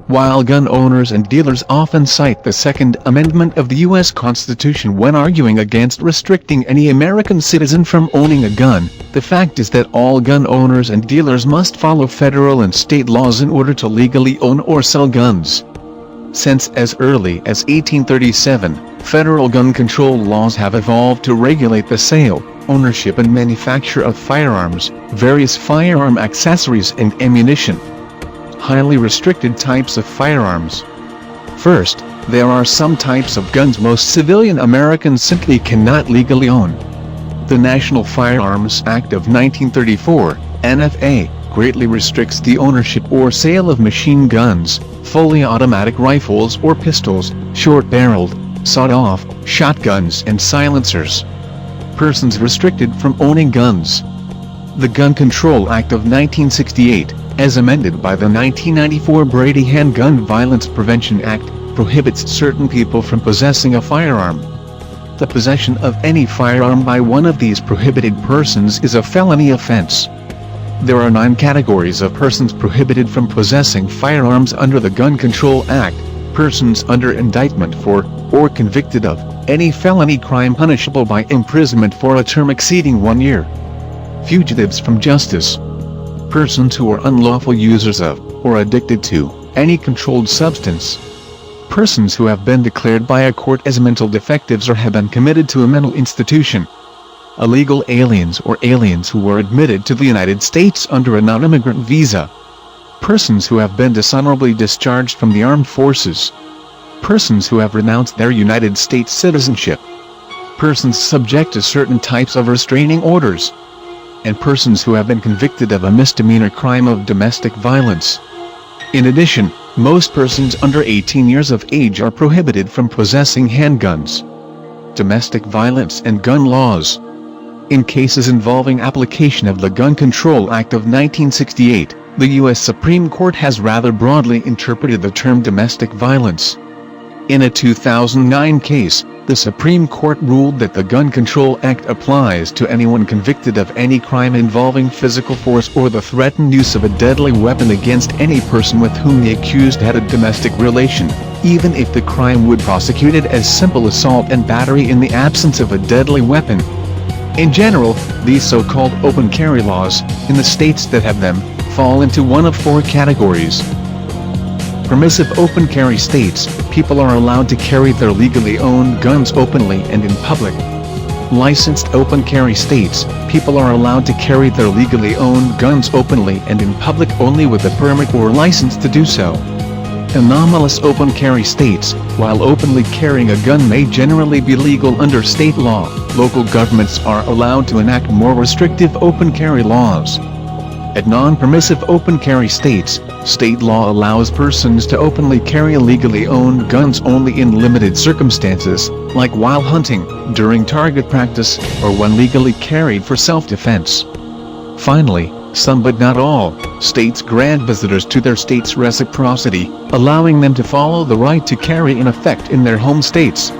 While gun owners and dealers often cite the Second Amendment of the U.S. Constitution when arguing against restricting any American citizen from owning a gun, the fact is that all gun owners and dealers must follow federal and state laws in order to legally own or sell guns. Since as early as 1837, federal gun control laws have evolved to regulate the sale, ownership and manufacture of firearms, various firearm accessories and ammunition. Highly restricted types of firearms. First, there are some types of guns most civilian Americans simply cannot legally own. The National Firearms Act of 1934, NFA, greatly restricts the ownership or sale of machine guns, fully automatic rifles or pistols, short-barreled, sawed-off, shotguns and silencers. Persons restricted from owning guns. The Gun Control Act of 1968, as amended by the 1994 Brady Handgun Violence Prevention Act, prohibits certain people from possessing a firearm. The possession of any firearm by one of these prohibited persons is a felony offense. There are 9 categories of persons prohibited from possessing firearms under the Gun Control Act: persons under indictment for, or convicted of, any felony crime punishable by imprisonment for a term exceeding 1 year. Fugitives from justice. Persons who are unlawful users of, or addicted to, any controlled substance. Persons who have been declared by a court as mental defectives or have been committed to a mental institution. Illegal aliens or aliens who were admitted to the United States under a non-immigrant visa. Persons who have been dishonorably discharged from the armed forces. Persons who have renounced their United States citizenship. Persons subject to certain types of restraining orders. And persons who have been convicted of a misdemeanor crime of domestic violence. In addition, most persons under 18 years of age are prohibited from possessing handguns. Domestic violence and gun laws. In cases involving application of the Gun Control Act of 1968, the U.S. Supreme Court has rather broadly interpreted the term domestic violence. In a 2009 case, the Supreme Court ruled that the Gun Control Act applies to anyone convicted of any crime involving physical force or the threatened use of a deadly weapon against any person with whom the accused had a domestic relation, even if the crime would prosecute it as simple assault and battery in the absence of a deadly weapon. In general, these so-called open carry laws, in the states that have them, fall into one of 4 categories. Permissive open carry states, people are allowed to carry their legally owned guns openly and in public. Licensed open carry states, people are allowed to carry their legally owned guns openly and in public only with a permit or license to do so. Anomalous open carry states, while openly carrying a gun may generally be legal under state law, local governments are allowed to enact more restrictive open carry laws. At non-permissive open carry states, state law allows persons to openly carry legally owned guns only in limited circumstances, like while hunting, during target practice, or when legally carried for self-defense. Finally, some but not all, states grant visitors to their state's reciprocity, allowing them to follow the right to carry in effect in their home states.